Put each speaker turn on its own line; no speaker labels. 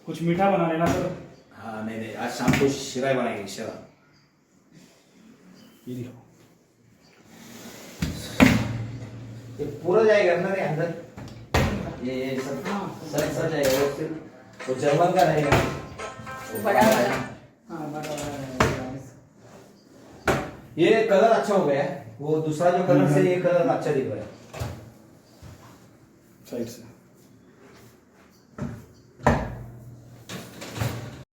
कुछ मीठा बना लेना सर।
हाँ नहीं नहीं, आज शाम को शिरा बनाएंगे, शिरा।
ये देखो,
ये पूरा जाएगा अंदर, ये अंदर ये सब सब जाएगा। वो सिर्फ वो जर्मन का रहेगा, वो
बड़ा वाला।
हाँ बड़ा वाला।
ये कलर अच्छा हो गया है, वो दूसरा जो कलर से ये कलर अच्छा दिख रहा है।
साइड से